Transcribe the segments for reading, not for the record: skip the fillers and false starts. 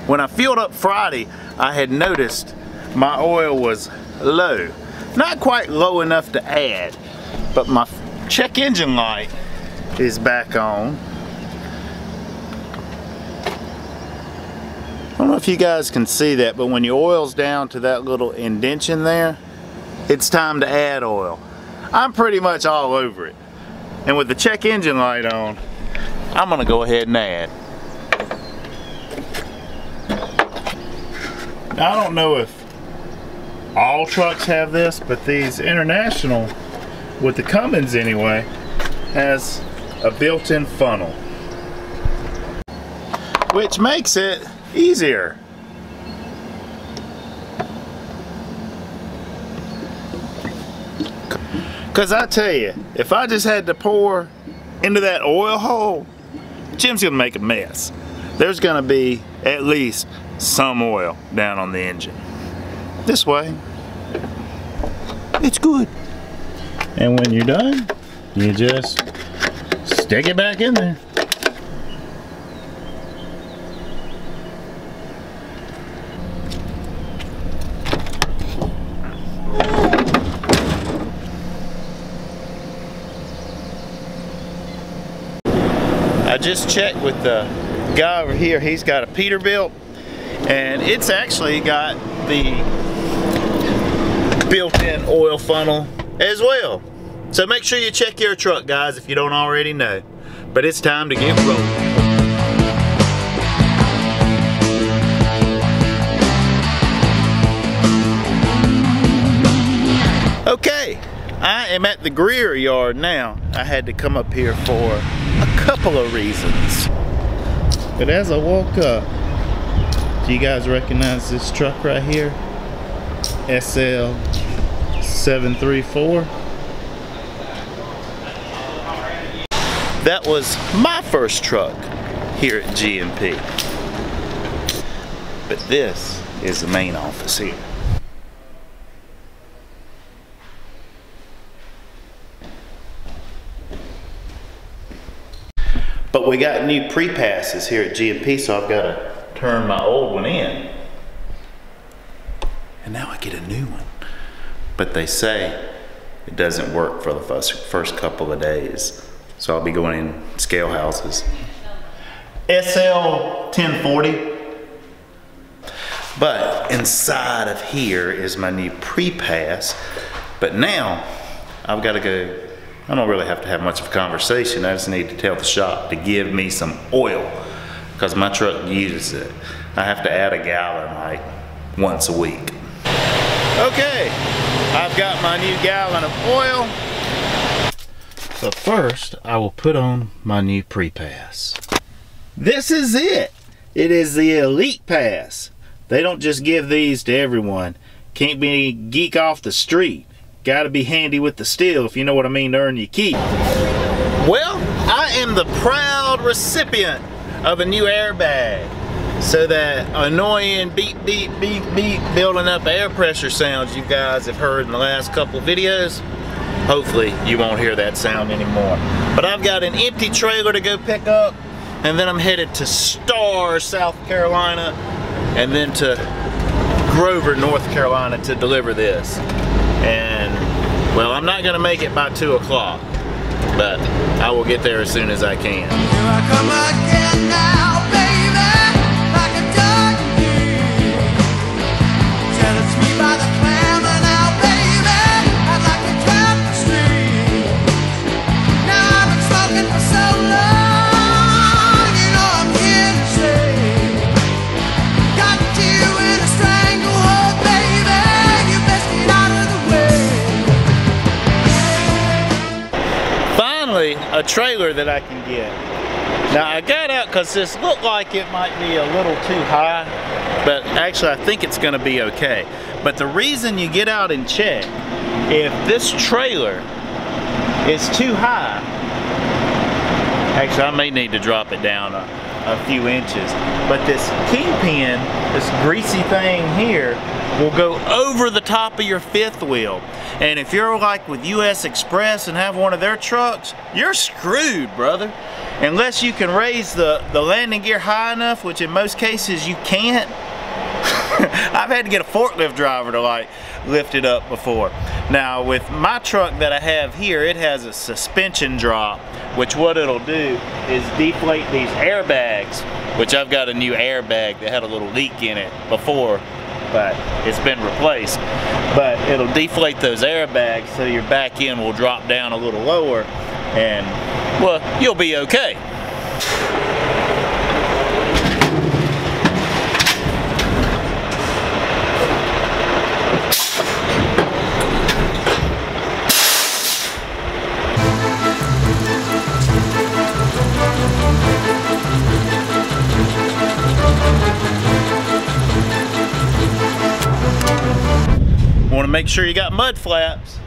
When I filled up Friday, I had noticed my oil was low. Not quite low enough to add, but my check engine light is back on. I don't know if you guys can see that, but when your oil's down to that little indentation there, it's time to add oil. I'm pretty much all over it. And with the check engine light on, I'm gonna go ahead and add. I don't know if all trucks have this, but these International, with the Cummins anyway, has a built-in funnel, which makes it easier. Because I tell you, if I just had to pour into that oil hole, Jim's gonna make a mess. There's gonna be at least some oil down on the engine. This way, it's good. And when you're done, you just stick it back in there. I just checked with the guy over here. He's got a Peterbilt, and it's actually got the built-in oil funnel as well. So make sure you check your truck, guys, if you don't already know. But it's time to get rolling. Okay, I am at the Greer yard now. I had to come up here for a couple of reasons. But as I walk up, do you guys recognize this truck right here? SL 734. That was my first truck here at G&P. But this is the main office here. But we got new pre-passes here at G&P, so I've got to turn my old one in. And now I get a new one. But they say it doesn't work for the first couple of days. So I'll be going in scale houses. SL 1040. But inside of here is my new pre-pass. But now I've got to go. I don't really have to have much of a conversation. I just need to tell the shop to give me some oil because my truck uses it. I have to add a gallon like once a week. Okay, I've got my new gallon of oil. But first, I will put on my new pre-pass. This is it. It is the Elite Pass. They don't just give these to everyone. Can't be a geek off the street. Gotta be handy with the steel, if you know what I mean, to earn your keep. Well, I am the proud recipient of a new airbag. So that annoying beep, beep, beep, beep, building up air pressure sounds you guys have heard in the last couple of videos, hopefully you won't hear that sound anymore. But I've got an empty trailer to go pick up, and then I'm headed to Starr, South Carolina, and then to Grover, North Carolina to deliver this. And, well, I'm not gonna make it by 2 o'clock, but I will get there as soon as I can. Here I come again now, baby, like a dog in tell it's me by the clamor now, baby, I'd like to climb the street. Now I've been smoking for so long, you know I'm here to stay. Got you in a stranglehold, baby, you best get out of the way. Finally, a trailer that I can get. Now I got out because this looked like it might be a little too high, but actually I think it's going to be okay. But the reason you get out and check if this trailer is too high, actually I may need to drop it down a few inches, but this kingpin, this greasy thing here, will go over the top of your fifth wheel. And if you're like with US Express and have one of their trucks, you're screwed, brother. Unless you can raise the landing gear high enough, which in most cases you can't. I've had to get a forklift driver to like lift it up before. Now with my truck that I have here, it has a suspension drop, which what it'll do is deflate these airbags, which I've got a new airbag that had a little leak in it before, but it's been replaced. But it'll deflate those airbags so your back end will drop down a little lower, and well, you'll be okay. Want to make sure you got mud flaps.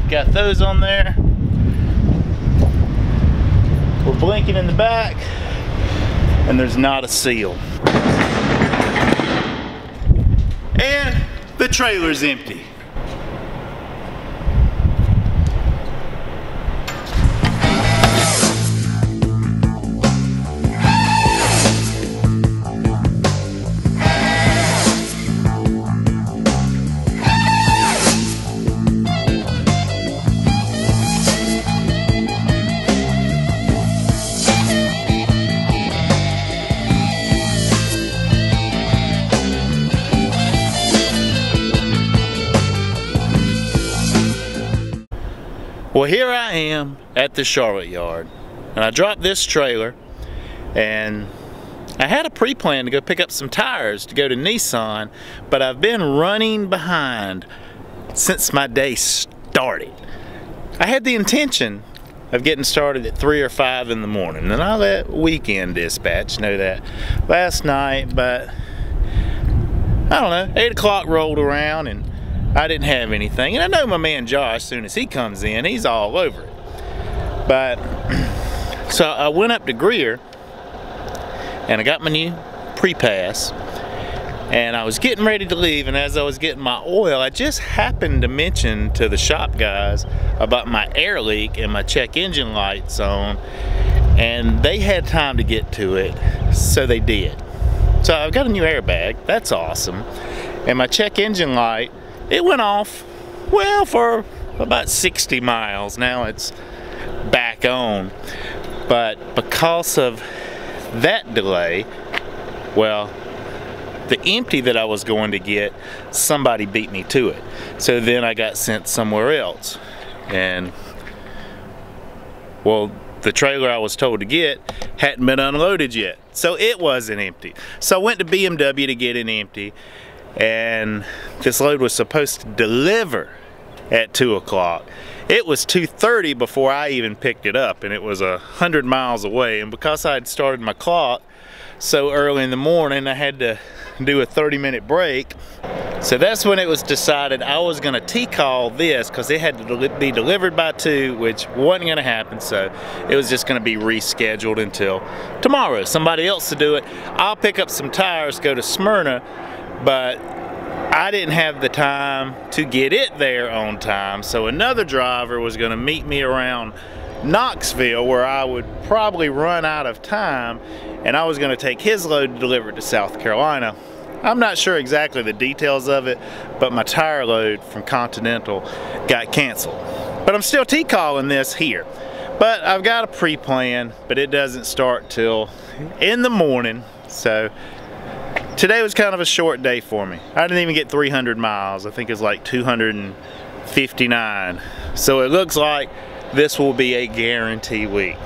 Got those on there. We're blinking in the back, and there's not a seal. And the trailer's empty. Well, here I am at the Charlotte yard, and I dropped this trailer, and I had a pre-plan to go pick up some tires to go to Nissan, but I've been running behind since my day started. I had the intention of getting started at 3 or 5 in the morning, and I let weekend dispatch know that last night, but I don't know, 8 o'clock rolled around and I didn't have anything. And I know my man Josh, as soon as he comes in, he's all over it. But, so I went up to Greer and I got my new pre-pass, and I was getting ready to leave, and as I was getting my oil, I just happened to mention to the shop guys about my air leak and my check engine lights on, and they had time to get to it, so they did. So I've got a new airbag, that's awesome. And my check engine light, it went off, well, for about 60 miles. Now it's back on. But because of that delay, well, the empty that I was going to get, somebody beat me to it. So then I got sent somewhere else. And, well, the trailer I was told to get hadn't been unloaded yet. So it wasn't empty. So I went to BMW to get it empty. And this load was supposed to deliver at 2 o'clock. It was 2:30 before I even picked it up, and it was 100 miles away. And because I had started my clock so early in the morning, I had to do a 30-minute break. So that's when it was decided I was going to T-call this, because it had to be delivered by 2, which wasn't going to happen. So it was just going to be rescheduled until tomorrow. Somebody else to do it. I'll pick up some tires, go to Smyrna, but I didn't have the time to get it there on time. So another driver was going to meet me around Knoxville, where I would probably run out of time, and I was going to take his load to deliver it to South Carolina. I'm not sure exactly the details of it, but my tire load from Continental got canceled. But I'm still T-calling this here. But I've got a pre-plan, but it doesn't start till in the morning. So today was kind of a short day for me. I didn't even get 300 miles. I think it's like 259. So it looks like this will be a guarantee week.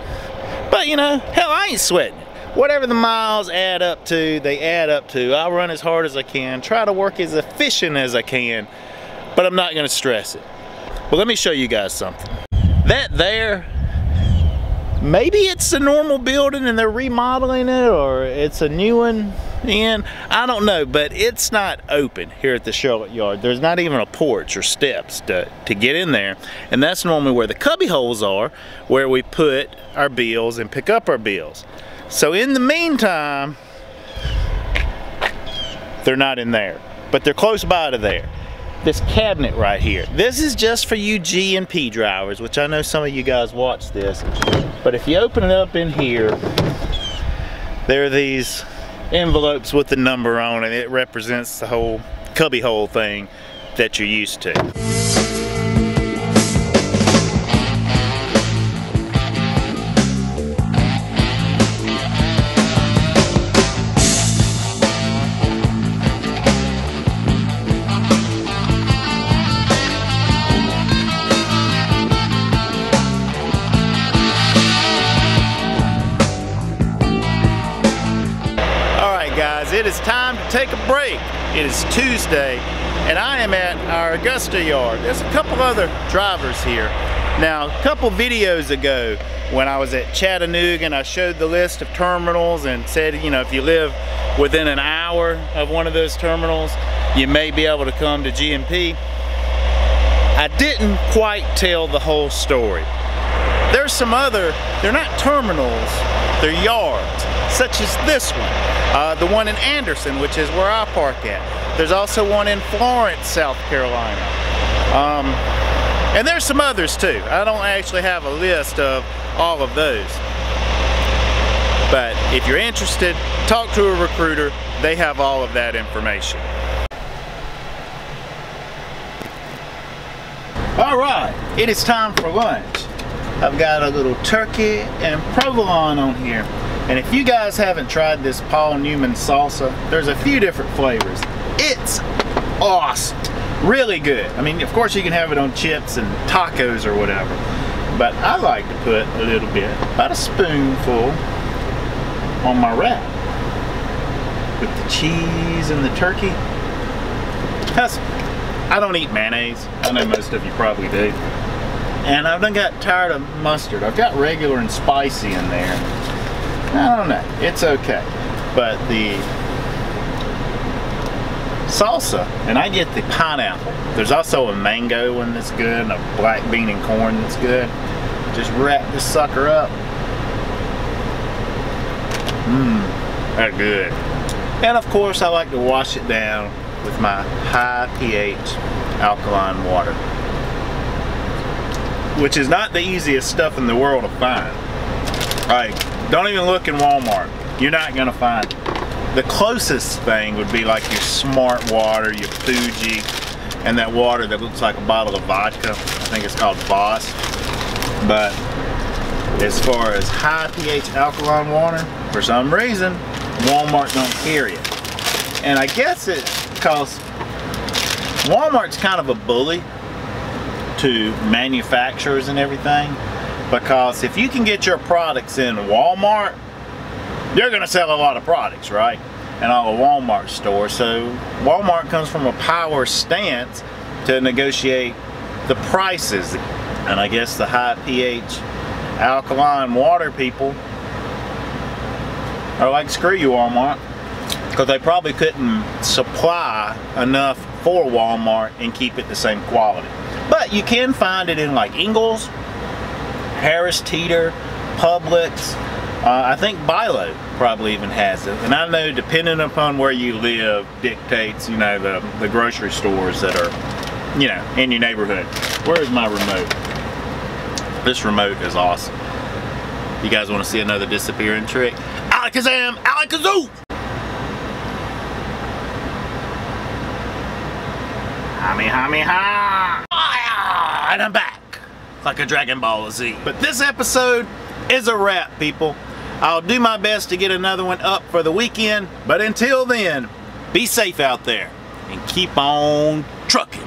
But you know, hell, I ain't sweating. Whatever the miles add up to, they add up to. I'll run as hard as I can, try to work as efficient as I can, but I'm not gonna stress it. Well, let me show you guys something. That there, maybe it's a normal building and they're remodeling it, or it's a new one. in? I don't know, but it's not open here at the Charlotte yard. There's not even a porch or steps to get in there. And that's normally where the cubby holes are, where we put our bills and pick up our bills. So in the meantime, they're not in there, but they're close by to there. This cabinet right here, this is just for you G&P drivers, which I know some of you guys watch this. But if you open it up in here, there are these envelopes with the number on it. It represents the whole cubby hole thing that you're used to. It is time to take a break. It is Tuesday and I am at our Augusta yard. There's a couple other drivers here. Now, a couple videos ago when I was at Chattanooga and I showed the list of terminals and said, you know, if you live within an hour of one of those terminals, you may be able to come to G&P. I didn't quite tell the whole story. There's some other, they're not terminals, they're yards, such as this one. The one in Anderson, which is where I park at. There's also one in Florence, South Carolina. And there's some others too. I don't actually have a list of all of those. But if you're interested, talk to a recruiter. They have all of that information. All right, it is time for lunch. I've got a little turkey and provolone on here. And if you guys haven't tried this Paul Newman salsa, there's a few different flavors. It's awesome, really good. I mean, of course you can have it on chips and tacos or whatever, but I like to put a little bit, about a spoonful, on my wrap with the cheese and the turkey. I don't eat mayonnaise. I know most of you probably do. And I've done got tired of mustard. I've got regular and spicy in there. I don't know, it's okay. But the salsa, and I get the pineapple. There's also a mango one that's good, and a black bean and corn that's good. Just wrap this sucker up. That's good. And of course I like to wash it down with my high pH alkaline water, which is not the easiest stuff in the world to find. Alright, don't even look in Walmart. You're not gonna find it. The closest thing would be like your Smart Water, your Fuji, and that water that looks like a bottle of vodka. I think it's called Voss. But as far as high pH alkaline water, for some reason, Walmart don't carry it. And I guess it's because Walmart's kind of a bully to manufacturers and everything, because if you can get your products in Walmart, you're gonna sell a lot of products, right? And all the Walmart stores. So Walmart comes from a power stance to negotiate the prices. And I guess the high pH alkaline water people are like, screw you Walmart, because they probably couldn't supply enough for Walmart and keep it the same quality. But you can find it in like Ingles, Harris Teeter, Publix. I think Bilo probably even has it. And I know depending upon where you live dictates, you know, the grocery stores that are, you know, in your neighborhood. Where's my remote? This remote is awesome. You guys want to see another disappearing trick? Alakazam, Alakazoo! Ha! And I'm back like a Dragon Ball Z. But this episode is a wrap, people. I'll do my best to get another one up for the weekend, but until then, be safe out there and keep on trucking.